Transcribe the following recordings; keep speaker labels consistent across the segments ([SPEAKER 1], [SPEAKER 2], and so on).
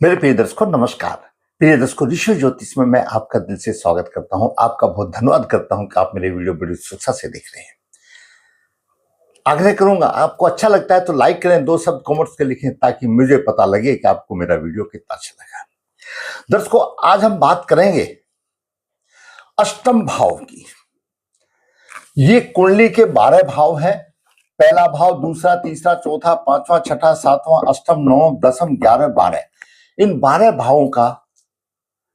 [SPEAKER 1] मेरे प्रिय दर्शकों नमस्कार। प्रिय दर्शकों, ऋषि ज्योतिष में मैं आपका दिल से स्वागत करता हूं। आपका बहुत धन्यवाद करता हूं कि आप मेरे वीडियो बड़ी उत्सुकता से देख रहे हैं। आग्रह करूंगा, आपको अच्छा लगता है तो लाइक करें, 2 शब्द कमेंट्स के लिखें ताकि मुझे पता लगे कि आपको मेरा वीडियो कितना अच्छा लगा। दर्शकों, आज हम बात करेंगे अष्टम भाव की। ये कुंडली के 12 भाव हैं। पहला भाव, दूसरा, तीसरा, चौथा, पांचवा, छठा, सातवां, अष्टम, नवम, दसम, 11, 12। इन 12 भावों का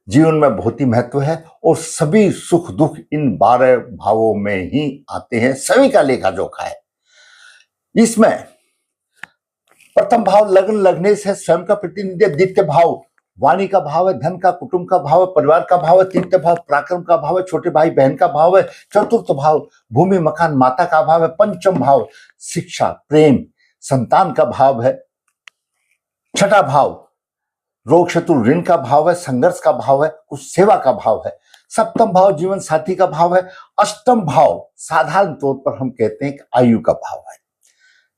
[SPEAKER 1] जीवन में बहुत ही महत्व है और सभी सुख दुख इन 12 भावों में ही आते हैं। सभी का लेखा जोखा है। इसमें प्रथम भाव लग्न, लगने से स्वयं का प्रतिनिधि। द्वितीय भाव वाणी का भाव है, धन का, कुटुंब का भाव है, परिवार का भाव है। तृतीय भाव पराक्रम का भाव है, छोटे भाई बहन का भाव है। चतुर्थ भाव भूमि मकान माता का भाव है। पंचम भाव शिक्षा, प्रेम, संतान का भाव है। छठा भाव रोग शत्रु ऋण का भाव है, संघर्ष का भाव है, कुछ सेवा का भाव है। सप्तम भाव जीवन साथी का भाव है। अष्टम भाव साधारण तौर पर हम कहते हैं कि आयु का भाव है,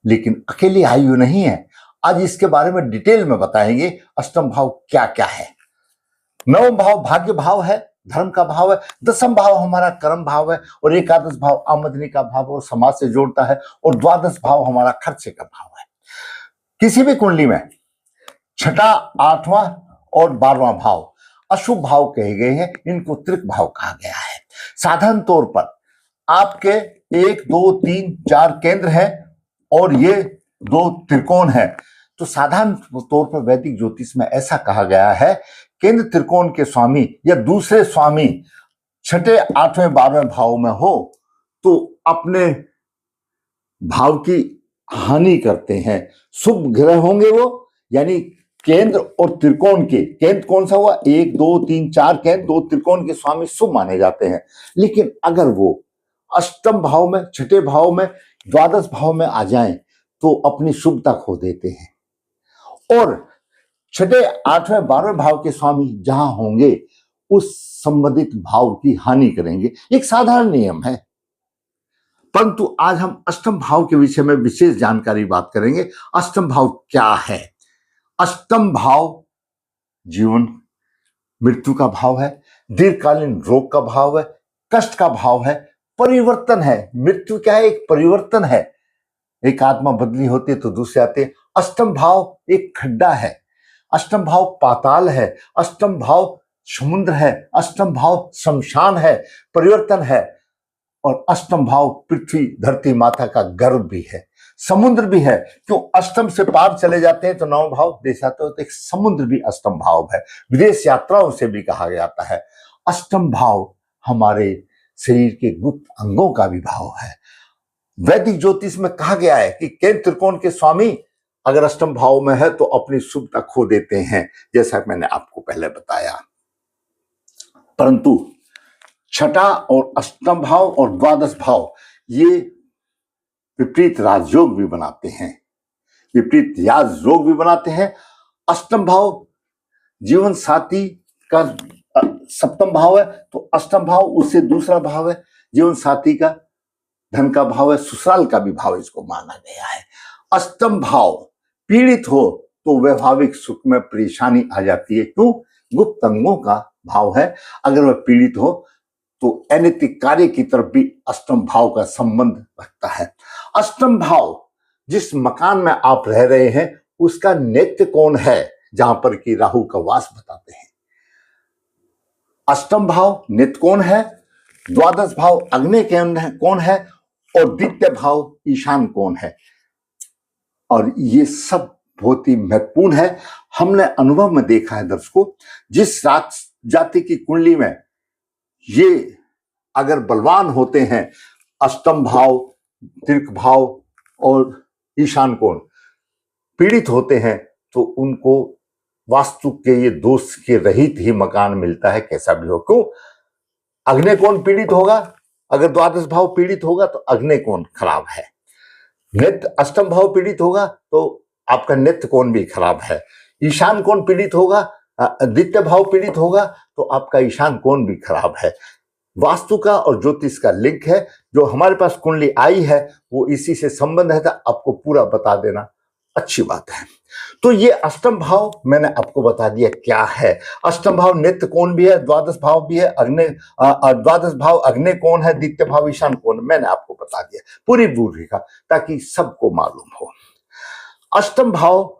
[SPEAKER 1] लेकिन अकेली आयु नहीं है। आज इसके बारे में डिटेल में बताएंगे अष्टम भाव क्या क्या है। नवम भाव भाग्य भाव है, धर्म का भाव है। दसम भाव हमारा कर्म भाव है और एकादश भाव आमदनी का भाव और समाज से जोड़ता है। और द्वादश भाव हमारा खर्चे का भाव है। किसी भी कुंडली में छठा, आठवां और 12वां भाव अशुभ भाव कहे गए हैं। इनको त्रिक भाव कहा गया है। साधारण तौर पर आपके 1, 2, 3, 4 केंद्र हैं और ये 2 त्रिकोण हैं। तो साधारण तौर पर वैदिक ज्योतिष में ऐसा कहा गया है, केंद्र त्रिकोण के स्वामी या दूसरे स्वामी छठे, 8वें, 12वें भाव में हो तो अपने भाव की हानि करते हैं। शुभ ग्रह होंगे वो, यानी केंद्र और त्रिकोण के, केंद्र कौन सा हुआ, 1, 2, 3, 4 केंद्र, 2 त्रिकोण के स्वामी शुभ माने जाते हैं। लेकिन अगर वो अष्टम भाव में, छठे भाव में, द्वादश भाव में आ जाएं तो अपनी शुभता खो देते हैं और छठे, 8वें, 12वें भाव के स्वामी जहां होंगे उस संबंधित भाव की हानि करेंगे। एक साधारण नियम है, परंतु आज हम अष्टम भाव के विषय में विशेष जानकारी बात करेंगे। अष्टम भाव क्या है? अष्टम भाव जीवन मृत्यु का भाव है, दीर्घकालीन रोग का भाव है, कष्ट का भाव है, परिवर्तन है। मृत्यु क्या है? एक परिवर्तन है। एक आत्मा बदली होती है तो दूसरे आते। अष्टम भाव एक खड्डा है, अष्टम भाव पाताल है, अष्टम भाव समुद्र है, अष्टम भाव शमशान है, परिवर्तन है। और अष्टम भाव पृथ्वी धरती माता का गर्भ भी है, समुद्र भी है। क्यों? अष्टम से पार चले जाते हैं तो 9 भाव देश आते हो, तो एक समुद्र भी अष्टम भाव है। विदेश यात्राओं से भी कहा जाता है। अष्टम भाव हमारे शरीर के गुप्त अंगों का भी भाव है। वैदिक ज्योतिष में कहा गया है कि केंद्र त्रिकोण के स्वामी अगर अष्टम भाव में है तो अपनी शुभता खो देते हैं, जैसा मैंने आपको पहले बताया। परंतु छठा और अष्टम भाव और द्वादश भाव ये विपरीत राजयोग भी बनाते हैं, विपरीत याज योग भी बनाते हैं। अष्टम भाव जीवन साथी का सप्तम भाव है तो अष्टम भाव उससे दूसरा भाव है। जीवन साथी का धन का भाव है, ससुराल का भी भाव इसको माना गया है। अष्टम भाव पीड़ित हो तो वैवाहिक सुख में परेशानी आ जाती है। क्यों? गुप्त अंगों का भाव है। अगर वह पीड़ित हो तो अनैतिक कार्य की तरफ भी अष्टम भाव का संबंध रखता है। अष्टम भाव जिस मकान में आप रह रहे हैं उसका नेत्र कोण है, जहां पर कि राहु का वास बताते हैं। अष्टम भाव नेत्र कोण है, द्वादश भाव अग्नि कोण है और द्वितीय भाव ईशान कोण है। और ये सब बहुत ही महत्वपूर्ण है। हमने अनुभव में देखा है दर्शकों, जिस जाति की कुंडली में ये अगर बलवान होते हैं, अष्टम भाव, दीर्घ भाव और ईशान कोण पीड़ित होते हैं तो उनको वास्तु के ये दोष के रहित ही मकान मिलता है, कैसा भी हो। क्यों? अग्नि कोण पीड़ित होगा, अगर द्वादश भाव पीड़ित होगा तो अग्नि कोण खराब है। नेत्र अष्टम भाव पीड़ित होगा तो आपका नेत्र कोण भी खराब है। ईशान कोण पीड़ित होगा, द्वितीय भाव पीड़ित होगा तो आपका ईशान कोण भी खराब है। वास्तु का और ज्योतिष का लिंक है। जो हमारे पास कुंडली आई है वो इसी से संबंध है, था आपको पूरा बता देना अच्छी बात है। तो ये अष्टम भाव मैंने आपको बता दिया क्या है। अष्टम भाव नित्य कोण भी है, द्वादश भाव भी है, द्वादश भाव अग्नि कोण है, द्वितीय भाव ईशान कोण, मैंने आपको बता दिया पूरी भूमिका, ताकि सबको मालूम हो। अष्टम भाव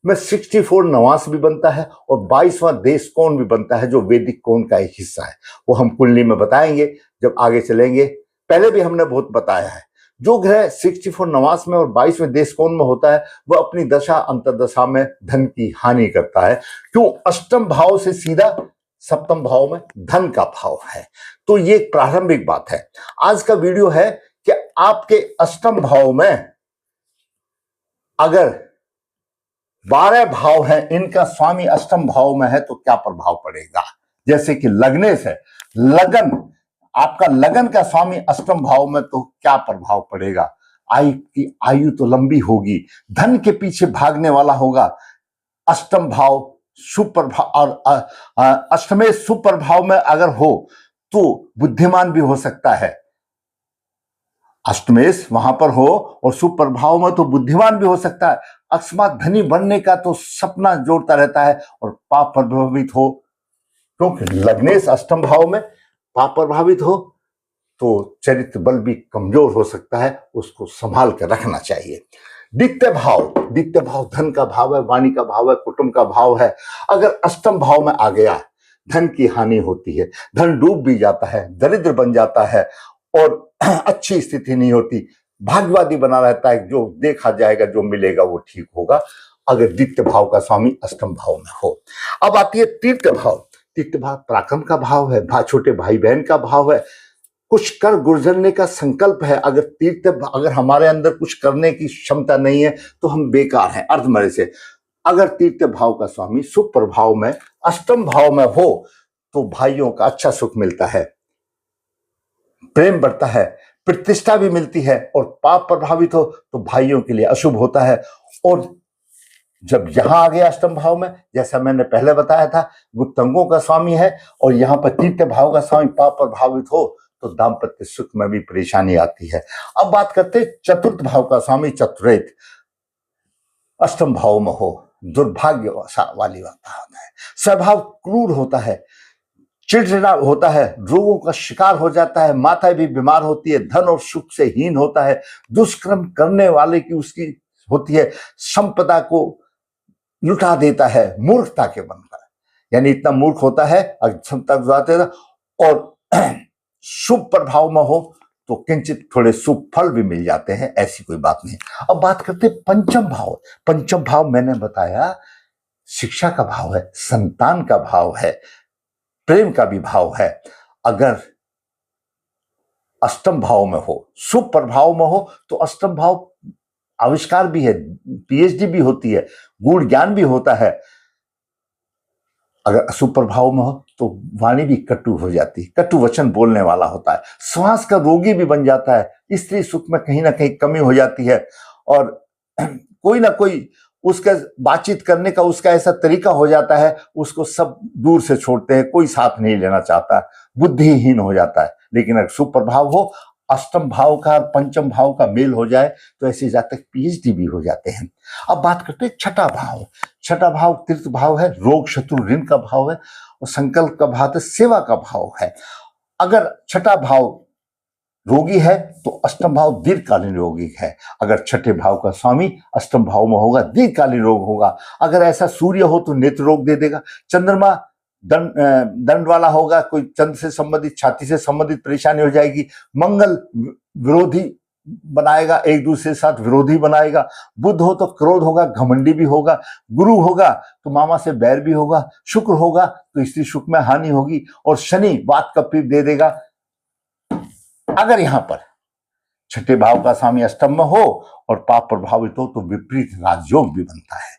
[SPEAKER 1] में 64 नवांश भी बनता है और 22वां देश कोण भी बनता है, जो वैदिक कोण का एक हिस्सा है। वो हम कुंडली में बताएंगे जब आगे चलेंगे। पहले भी हमने बहुत बताया है। जो ग्रह 64 नवांश में और 22वें देश कोण में होता है, वह अपनी दशा अंतर्दशा में धन की हानि करता है। क्यों? अष्टम भाव से सीधा सप्तम भाव में धन का भाव है। तो ये एक प्रारंभिक बात है। आज का वीडियो है कि आपके अष्टम भाव में अगर 12 भाव है, इनका स्वामी अष्टम भाव में है, तो क्या प्रभाव पड़ेगा। जैसे कि लग्नेश है, लगन, आपका लगन का स्वामी अष्टम भाव में, तो क्या प्रभाव पड़ेगा। आयु तो लंबी होगी, धन के पीछे भागने वाला होगा। अष्टम भाव सुप्रभाव और अष्टमेश सुप्रभाव में अगर हो तो बुद्धिमान भी हो सकता है। अष्टमेश वहां पर हो और सुप्रभाव में तो बुद्धिमान भी हो सकता है। अकस्मात धनी बनने का तो सपना जोड़ता रहता है और पाप प्रभावित हो, क्योंकि लग्नेश अष्टम भाव में पाप प्रभावित हो तो चरित्र बल भी कमजोर हो सकता है, उसको संभाल कर रखना चाहिए। द्वितीय भाव धन का भाव है, वाणी का भाव है, कुटुंब का भाव है। अगर अष्टम भाव में आ गया, धन की हानि होती है, धन डूब भी जाता है, दरिद्र बन जाता है और अच्छी स्थिति नहीं होती, भाग्यवादी बना रहता है, जो देखा जाएगा जो मिलेगा वो ठीक होगा, अगर द्वितीय भाव का स्वामी अष्टम भाव में हो। अब आती है तृतीय भाव पराक्रम का भाव है, छोटे भाई बहन का भाव है, कुछ कर गुजरने का संकल्प है। अगर हमारे अंदर कुछ करने की क्षमता नहीं है तो हम बेकार हैं, अर्धमरे से। अगर तृतीय भाव का स्वामी सुप्रभाव में अष्टम भाव में हो तो भाइयों का अच्छा सुख मिलता है, प्रेम बढ़ता है, प्रतिष्ठा भी मिलती है, और पाप प्रभावित हो तो भाइयों के लिए अशुभ होता है। और जब यहां आ गया अष्टम भाव में, जैसा मैंने पहले बताया था, गुप्तंगों का स्वामी है और यहां पर तृतीय भाव का स्वामी पाप प्रभावित हो तो दाम्पत्य सुख में भी परेशानी आती है। अब बात करते हैं चतुर्थ भाव का स्वामी चतुरेत अष्टम भाव में हो, दुर्भाग्य वाली बात होता है, स्वभाव क्रूर होता है, चिड़चिड़ा होता है, रोगों का शिकार हो जाता है, माता भी बीमार होती है, धन और सुख से हीन होता है, दुष्कर्म करने वाले की उसकी होती है, संपदा को लुटा देता है मूर्खता के बनकर, यानी इतना मूर्ख होता है, क्षमता गुजारते और शुभ प्रभाव में हो तो किंचित थोड़े शुभ फल भी मिल जाते हैं, ऐसी कोई बात नहीं। अब बात करते पंचम भाव मैंने बताया शिक्षा का भाव है, संतान का भाव है, प्रेम का भी भाव है। अगर अष्टम भाव में हो, शुभ प्रभाव में हो तो अष्टम भाव आविष्कार भी है, पीएचडी भी होती है, गूढ़ ज्ञान भी होता है। अगर अशुभ प्रभाव में हो तो वाणी भी कटु हो जाती है, कटु वचन बोलने वाला होता है, श्वास का रोगी भी बन जाता है, स्त्री सुख में कहीं ना कहीं कमी हो जाती है और कोई ना कोई उसका बातचीत करने का उसका ऐसा तरीका हो जाता है, उसको सब दूर से छोड़ते हैं, कोई साथ नहीं लेना चाहता, बुद्धिहीन हो जाता है। लेकिन अगर शुभ प्रभाव हो, अष्टम भाव का और पंचम भाव का मेल हो जाए तो ऐसे जातक पीएचडी भी हो जाते हैं। अब बात करते हैं छठा भाव तीर्थ भाव है, रोग शत्रु ऋण का भाव है और संकल्प का भाव है, सेवा का भाव है। अगर छठा भाव रोगी है तो अष्टम भाव दीर्घकालीन रोगी है। अगर छठे भाव का स्वामी अष्टम भाव में होगा, दीर्घकालीन रोग होगा। अगर ऐसा सूर्य हो तो नेत्र रोग दे देगा, चंद्रमा दंड वाला होगा, कोई चंद्र से संबंधित, छाती से संबंधित परेशानी हो जाएगी। मंगल विरोधी बनाएगा, एक दूसरे के साथ विरोधी बनाएगा। बुध हो तो क्रोध होगा, घमंडी भी होगा। गुरु होगा तो मामा से बैर भी होगा। शुक्र होगा तो स्त्री सुख में हानि होगी और शनि वात का पीप दे देगा। अगर यहां पर छठे भाव का स्वामी अष्टम में हो और पाप प्रभावित हो तो विपरीत राजयोग भी बनता है।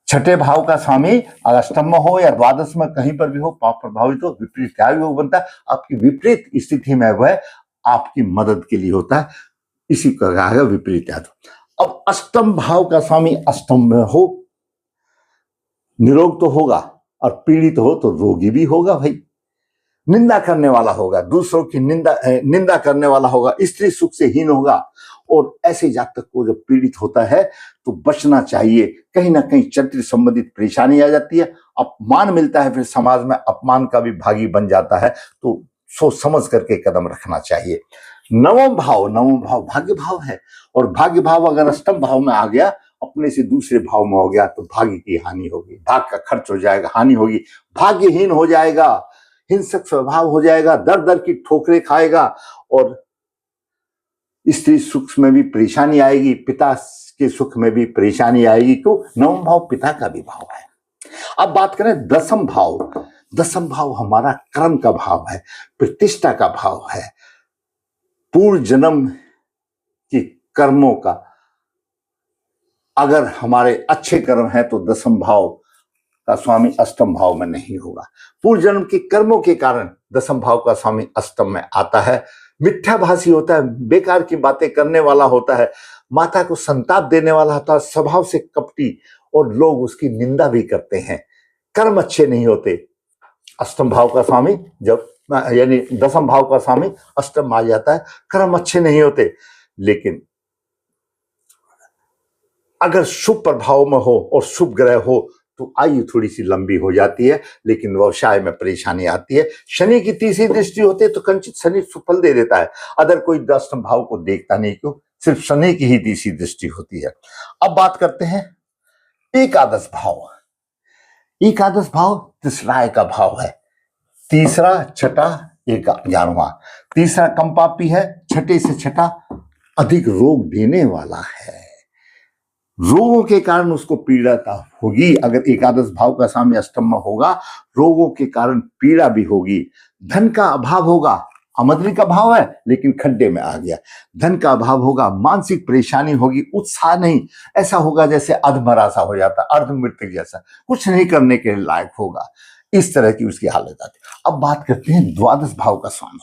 [SPEAKER 1] छठे भाव का स्वामी अष्टम में हो या द्वादश में कहीं पर भी हो, पाप प्रभावित हो, विपरीत योग बनता है। आपकी विपरीत स्थिति में वह आपकी मदद के लिए होता है, इसी का कहा है विपरीत योग। अब अष्टम भाव का स्वामी अष्टम में हो, निरोग तो होगा और पीड़ित हो तो रोगी भी होगा भाई। निंदा करने वाला होगा, दूसरों की निंदा करने वाला होगा, स्त्री सुख से हीन होगा और ऐसे जातक को जब पीड़ित होता है तो बचना चाहिए। कहीं ना कहीं चरित्र संबंधित परेशानी आ जाती है, अपमान मिलता है, फिर समाज में अपमान का भी भागी बन जाता है। तो सोच समझ करके कदम रखना चाहिए। नवम भाव भाग्य भाव है, और भाग्य भाव अगर अष्टम भाव में आ गया, अपने से दूसरे भाव में हो गया, तो भाग्य की हानि होगी, भाग का खर्च हो जाएगा, हानि होगी, भाग्यहीन हो जाएगा, हिंसक स्वभाव हो जाएगा, दर दर की ठोकरें खाएगा, और स्त्री सुख में भी परेशानी आएगी, पिता के सुख में भी परेशानी आएगी। तो नवम भाव पिता का भी भाव है। अब बात करें दसम भाव। दसम भाव हमारा कर्म का भाव है, प्रतिष्ठा का भाव है, पूर्व जन्म की कर्मों का। अगर हमारे अच्छे कर्म हैं तो दसम भाव का स्वामी अष्टम भाव में नहीं होगा। पूर्व जन्म के कर्मों के कारण दसम भाव का स्वामी अष्टम में आता है। मिथ्याभाषी होता है, बेकार की बातें करने वाला होता है, माता को संताप देने वाला होता है, स्वभाव से कपटी, और लोग उसकी निंदा भी करते हैं। कर्म अच्छे नहीं होते। अष्टम भाव का स्वामी जब यानी दसम भाव का स्वामी अष्टम आ जाता है, कर्म अच्छे नहीं होते। लेकिन अगर शुभ प्रभाव में हो और शुभ ग्रह हो तो आयु थोड़ी सी लंबी हो जाती है, लेकिन व्यवसाय में परेशानी आती है। शनि की तीसरी दृष्टि होती है तो कंचित शनि सुफल दे देता है। अदर कोई दसम भाव को देखता नहीं, क्यों, सिर्फ शनि की ही तीसरी दृष्टि होती है। अब बात करते हैं एकादश भाव। एकादश भाव त्रिसराय का भाव है। तीसरा, छठा, 11वां। तीसरा कम पापी है, छठे से छठा अधिक रोग देने वाला है। रोगों के कारण उसको पीड़ा होगी। अगर एकादश भाव का स्वामी अष्टम में होगा, रोगों के कारण पीड़ा भी होगी। धन का अभाव होगा, आमदनी का भाव है लेकिन खड्डे में आ गया। धन का अभाव होगा, मानसिक परेशानी होगी, उत्साह नहीं, ऐसा होगा जैसे अधमरा सा हो जाता, अर्धमृतक जैसा, कुछ नहीं करने के लायक होगा, इस तरह की उसकी हालत आती है। अब बात करते हैं द्वादश भाव का स्वामी।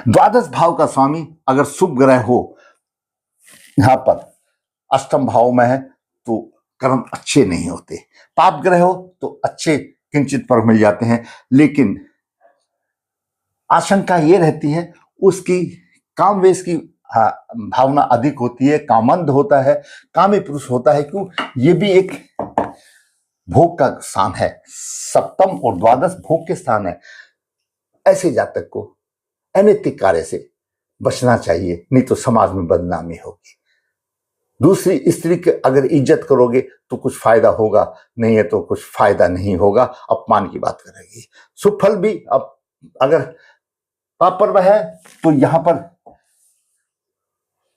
[SPEAKER 1] द्वादश भाव का स्वामी अगर शुभ ग्रह हो, यहां पर अष्टम भाव में है तो कर्म अच्छे नहीं होते। पाप ग्रह हो तो अच्छे किंचित पर मिल जाते हैं, लेकिन आशंका ये रहती है उसकी कामवेश की भावना अधिक होती है, कामंद होता है, कामी पुरुष होता है। क्यों, ये भी एक भोग का स्थान है। सप्तम और द्वादश भोग के स्थान है। ऐसे जातक को अनैतिक कार्य से बचना चाहिए, नहीं तो समाज में बदनामी होगी। दूसरी स्त्री की अगर इज्जत करोगे तो कुछ फायदा होगा, नहीं है तो कुछ फायदा नहीं होगा, अपमान की बात करेगी। सुफल भी अब अगर पाप है तो यहां पर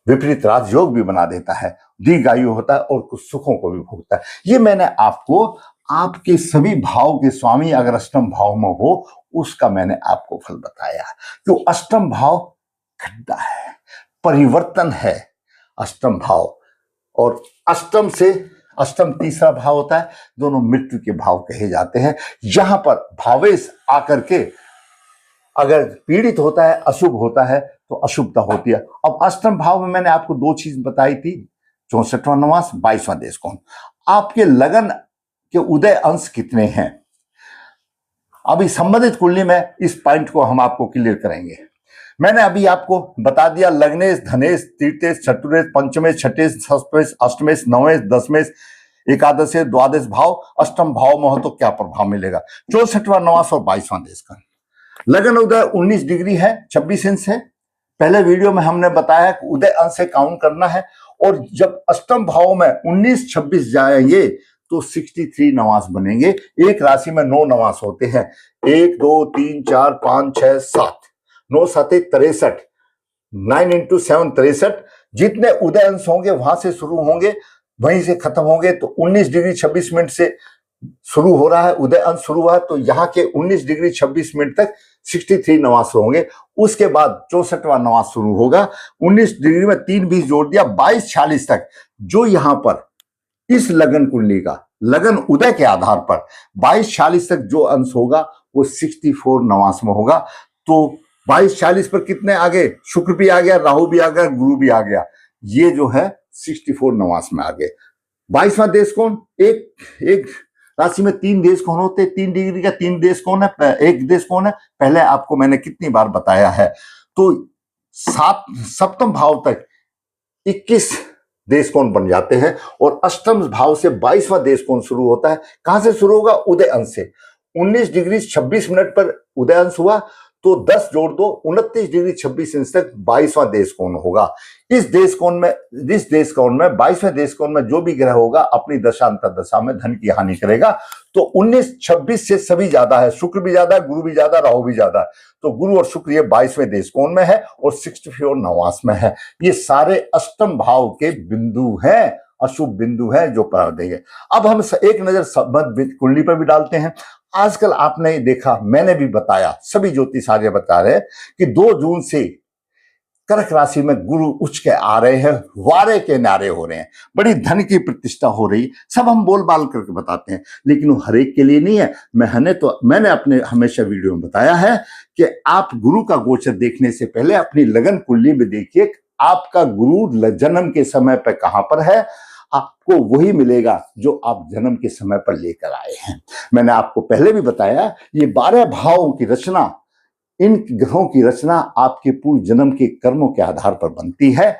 [SPEAKER 1] विपरीत राजयोग भी बना देता है, दीर्घायु होता है और कुछ सुखों को भी भोगता है। ये मैंने आपको आपके सभी भाव के स्वामी अगर अष्टम भाव में हो उसका मैंने आपको फल बताया। क्यों, अष्टम भाव खड्डा है, परिवर्तन है अष्टम भाव। और अष्टम से अष्टम तीसरा भाव होता है, दोनों मृत्यु के भाव कहे जाते हैं। यहां पर भावेश आकर के अगर पीड़ित होता है, अशुभ होता है तो अशुभता होती है। अब अष्टम भाव में मैंने आपको दो चीज बताई थी, 64वां नवास, 22वां देश कोण। आपके लगन के उदय अंश कितने हैं, अभी संबंधित कुंडली में इस पॉइंट को हम आपको क्लियर करेंगे। मैंने अभी आपको बता दिया लग्नेश, धनेश, तृतीयेश, चतुर्थ, पंचमेश, छठेश, षष्ठेश, अष्टमेश, नवेश, दसमेश, एकादश, द्वादश भाव अष्टम भाव में हो तो क्या प्रभाव मिलेगा। 64वां नवास और 22वां देश का लगन उदय 19 डिग्री है, 26 इंच है। पहले वीडियो में हमने बताया कि उदय अंश से काउंट करना है, और जब अष्टम भाव में 19-26 जाएंगे तो 63 नवास बनेंगे। एक राशि में 9 नवास होते हैं, 1 2 3 4 5 6 7, 9 7 63, 9 × 7 63। जितने उदय अंश होंगे वहां से शुरू होंगे, वहीं से खत्म होंगे। तो 19 डिग्री 26 मिनट से शुरू हो रहा है, उदय अंश शुरू हुआ, तो यहाँ के 19 डिग्री 26 मिनट तक 63 नवास होंगे। उसके बाद 64वां नवास शुरू होगा, 19 डिग्री में 3 20 जोड़ दिया, 22-46 तक। जो यहाँ पर इस लगन कुंडली का लगन उदय के आधार पर 22-46 तक जो अंश होगा वो 64 नवास में होगा। तो 22-40 पर कितने आ गए, शुक्र भी आ गया, राहु भी आ गया, गुरु भी आ गया, ये जो है 64 नवास में आ गए। 22वां देश कोण, एक राशि में 3 देश कोण होते हैं, 3 डिग्री का 3 देश कोण है, एक देश कोण है। पहले आपको मैंने कितनी बार बताया है। तो सप्तम भाव तक 21 देश कोण बन जाते हैं और अष्टम भाव से 22वां देश कोण शुरू होता है। कहां से शुरू होगा? उदय अंश से। 19 डिग्री 26 मिनट पर उदय अंश हुआ तो 10 जोड़ दो, 29 डिग्री 26 इंच तक 22वां देश कोण होगा। इस देश कोण में 22वें देश कोण में जो भी ग्रह होगा अपनी दशा अंतर्दशा में धन की हानि करेगा। तो 19-26 से सभी ज्यादा है, शुक्र भी ज्यादा है, गुरु भी ज्यादा, राहु भी ज्यादा है। तो गुरु और शुक्र ये 22वें देश कोण में है और 64 नवास में है। ये सारे अष्टम भाव के बिंदु हैं, अशुभ बिंदु हैं जो पर देंगे। अब हम एक नजर कुंडली पर भी डालते हैं। आजकल आपने देखा, मैंने भी बताया, सभी ज्योतिषाचार्य बता रहे हैं कि 2 जून से कर्क राशि में गुरु उच्च के आ रहे हैं, वारे के नारे हो रहे हैं, बड़ी धन की प्रतिष्ठा हो रही, सब हम बोल बाल करके बताते हैं, लेकिन वो हर एक के लिए नहीं है। मैंने अपने हमेशा वीडियो में बताया है कि आप गुरु का गोचर देखने से पहले अपनी लगन कुंडली में देखिए आपका गुरु जन्म के समय पर कहां पर है, आपको वही मिलेगा जो आप जन्म के समय पर लेकर आए हैं। मैंने आपको पहले भी बताया, ये 12 भावों की रचना, इन ग्रहों की रचना आपके पूर्व जन्म के कर्मों के आधार पर बनती है।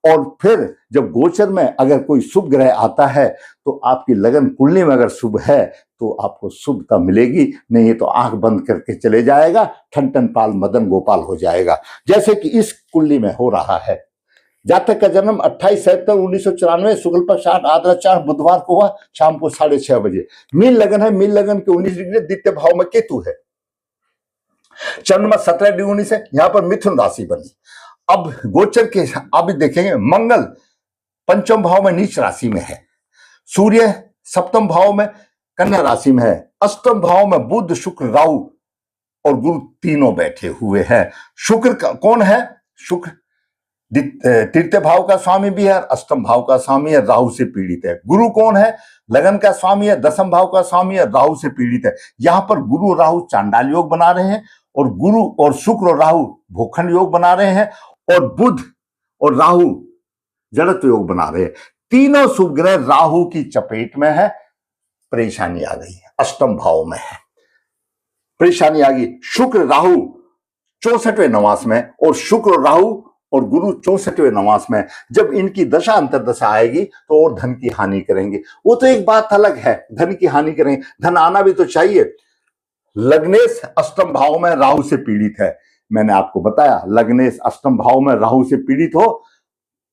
[SPEAKER 1] और फिर जब गोचर में अगर कोई शुभ ग्रह आता है तो आपकी लगन कुंडली में अगर शुभ है तो आपको शुभता मिलेगी, नहीं तो आंख बंद करके चले जाएगा, ठन ठन पाल मदन गोपाल हो जाएगा, जैसे कि इस कुंडली में हो रहा है। जातक का जन्म 28 सितंबर 1994 शुक्ल पक्ष 8 आद्रा 4 बुधवार को हुआ, शाम को 6:30 बजे। मीन लगन है, मीन लगन के 19 डिग्री, द्वितीय भाव में केतु है, चंद्रमा 17 डिग्री 19 है, यहां पर मिथुन राशि बनी। अब गोचर के अभी देखेंगे, मंगल पंचम भाव में नीच राशि में है, सूर्य सप्तम भाव में कन्या राशि में है, अष्टम भाव में बुध शुक्र राहु और गुरु तीनों बैठे हुए हैं। शुक्र कौन है? शुक्र तृतीय भाव का स्वामी भी है, अष्टम भाव का स्वामी है, राहु से पीड़ित है। गुरु कौन है? लगन का स्वामी है, दसम भाव का स्वामी है, राहु से पीड़ित है। यहां पर गुरु और राहु चांडाल योग बना रहे हैं और गुरु और शुक्र और राहु भूखंड योग बना रहे हैं और बुध और राहु जड़त्व योग बना रहे हैं। तीनों शुभ ग्रह राहु की चपेट में है, परेशानी आ गई है, अष्टम भाव में है, परेशानी आ गई। शुक्र राहु 64वें नवास में और शुक्र और राहु और गुरु 64वें नवास में। जब इनकी दशा अंतर्दशा आएगी तो और धन की हानि करेंगे। वो तो एक बात अलग है, धन की हानि करेंगे, धन आना भी तो चाहिए। लग्नेश अष्टम भाव में राहु से पीड़ित है, मैंने आपको बताया, लग्नेश अष्टम भाव में राहु से पीड़ित हो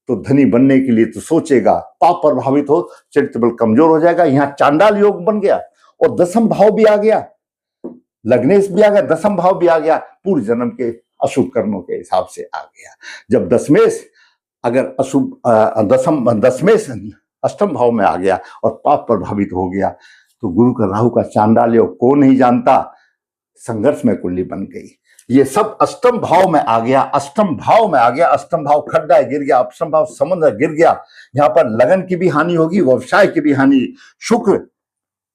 [SPEAKER 1] तो धनी बनने के लिए तो सोचेगा, पाप प्रभावित हो, चरित्र बल कमजोर हो जाएगा। यहाँ चांडाल योग बन गया और दसम भाव भी आ गया, लग्नेश भी आ गया, दसम भाव भी आ गया, पूर्व जन्म के अशुभ कर्मों के हिसाब से आ गया। जब दशमेश अगर दशमेश अष्टम भाव में आ गया और पाप प्रभावित हो गया तो गुरु का राहु का चांडाल योग कौन नहीं जानता, संघर्ष में कुंडली बन गई। ये सब अष्टम भाव में आ गया, अष्टम भाव में आ गया, अष्टम भाव खड्डा गिर गया, अष्टम भाव समुद्र गिर गया। यहाँ पर लगन की भी हानि होगी, व्यवसाय की भी हानि। शुक्र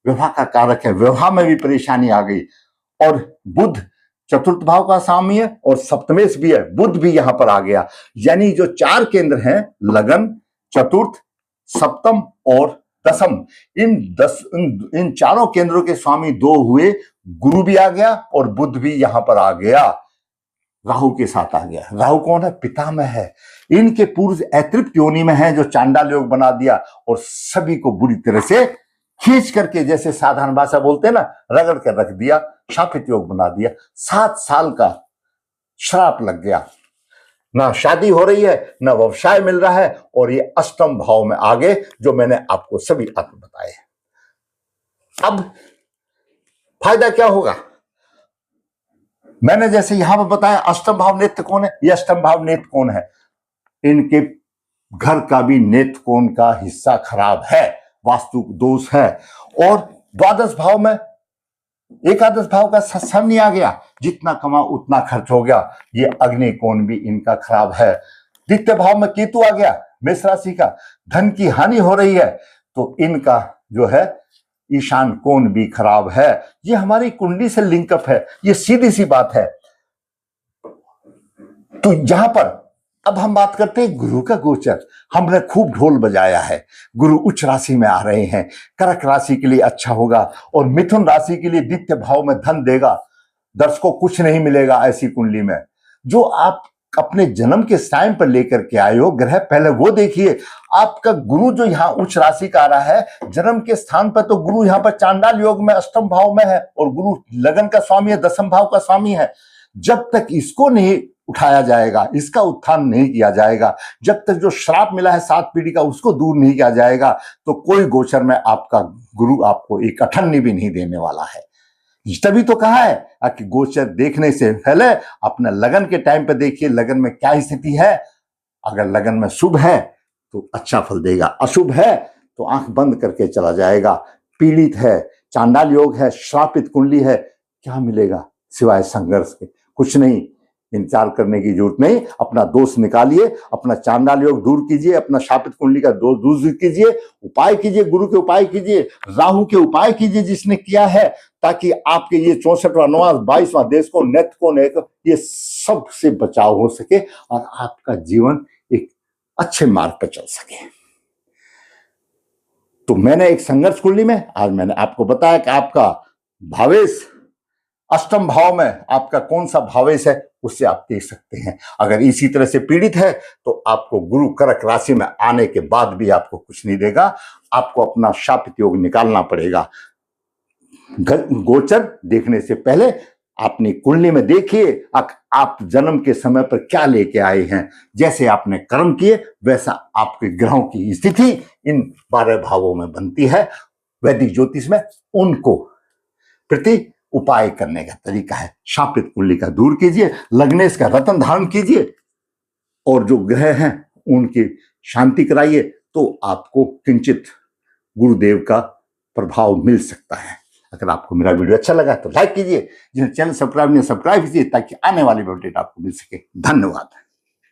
[SPEAKER 1] विवाह का कारक है, विवाह में भी परेशानी आ गई। और बुध चतुर्थ भाव का स्वामी है और सप्तमेश भी है, बुध भी यहां पर आ गया। यानी जो 4 केंद्र हैं, लगन, चतुर्थ, सप्तम और दसम, इन चारों केंद्रों के स्वामी 2 हुए, गुरु भी आ गया और बुध भी यहां पर आ गया, राहु के साथ आ गया। राहु कौन है? पिता में है, इनके पूर्व अतृप्त योनि में है जो चांडाल योग बना दिया और सभी को बुरी तरह से खींच करके, जैसे साधारण भाषा बोलते हैं ना, रगड़ कर रख दिया, शापित योग बना दिया। 7 साल का श्राप लग गया, ना शादी हो रही है, ना व्यवसाय मिल रहा है और ये अष्टम भाव में आ गए, जो मैंने आपको सभी अर्थ बताए। अब फायदा क्या होगा? मैंने जैसे यहां पर बताया, अष्टम भाव नेत्र कौन है? ये अष्टम भाव नेत्र कौन है? इनके घर का भी नेत्र कोण का हिस्सा खराब है, वास्तु दोष है। और द्वादश भाव में एकादश भाव का शनि आ गया, जितना कमा उतना खर्च हो गया, ये अग्नि कोण भी इनका खराब है। द्वितीय भाव में केतु आ गया, मेष राशि का, धन की हानि हो रही है, तो इनका जो है ईशान कोण भी खराब है। ये हमारी कुंडली से लिंकअप है, ये सीधी सी बात है। तो यहां पर अब हम बात करते हैं गुरु का गोचर। हमने खूब ढोल बजाया है, गुरु उच्च राशि में आ रहे हैं, कर्क राशि के लिए अच्छा होगा और मिथुन राशि के लिए द्वितीय भाव में धन देगा। दर्शकों कुछ नहीं मिलेगा ऐसी कुंडली में। जो आप अपने जन्म के टाइम पर लेकर के आए हो ग्रह, पहले वो देखिए। आपका गुरु जो यहाँ उच्च राशि का आ रहा है जन्म के स्थान पर, तो गुरु यहाँ पर चांडाल योग में अष्टम भाव में है और गुरु लगन का स्वामी है, दसम भाव का स्वामी है। जब तक इसको नहीं उठाया जाएगा, इसका उत्थान नहीं किया जाएगा, जब तक जो श्राप मिला है 7 पीढ़ी का उसको दूर नहीं किया जाएगा, तो कोई गोचर में आपका गुरु आपको एक अठन्नी भी नहीं देने वाला है। तभी तो कहा है कि गोचर देखने से पहले अपना लगन के टाइम पे देखिए, लगन में क्या स्थिति है। अगर लगन में शुभ है तो अच्छा फल देगा, अशुभ है तो आंख बंद करके चला जाएगा। पीड़ित है, चांडाल योग है, श्रापित कुंडली है, क्या मिलेगा सिवाय संघर्ष के? कुछ नहीं। इंतजार करने की जरूरत नहीं, अपना दोष निकालिए, अपना चांडाल योग दूर कीजिए, अपना शापित कुंडली का दोष दूर कीजिए, उपाय कीजिए, गुरु के उपाय कीजिए, राहु के उपाय कीजिए जिसने किया है, ताकि आपके ये 64वां 9वां 22वां देश को नेत्र को ये सब से बचाव हो सके और आपका जीवन एक अच्छे मार्ग पर चल सके। तो मैंने एक संघर्ष कुंडली में आज मैंने आपको बताया कि आपका भावेश अष्टम भाव में आपका कौन सा भावेश है उससे आप देख सकते हैं। अगर इसी तरह से पीड़ित है तो आपको गुरु कर्क राशि में आने के बाद भी आपको कुछ नहीं देगा, आपको अपना शापित योग निकालना पड़ेगा। गोचर देखने से पहले अपनी कुंडली में देखिए आप जन्म के समय पर क्या लेके आए हैं। जैसे आपने कर्म किए वैसा आपके ग्रहों की स्थिति इन 12 भावों में बनती है। वैदिक ज्योतिष में उनको प्रति उपाय करने का तरीका है। शापित कुंडली का दूर कीजिए, लग्नेश का रत्न धारण कीजिए और जो ग्रह हैं उनकी शांति कराइए, तो आपको किंचित गुरुदेव का प्रभाव मिल सकता है। अगर आपको मेरा वीडियो अच्छा लगा तो लाइक कीजिए, जिन्हें चैनल सब्सक्राइब नहीं सब्सक्राइब कीजिए ताकि आने वाली अपडेट आपको मिल सके। धन्यवाद।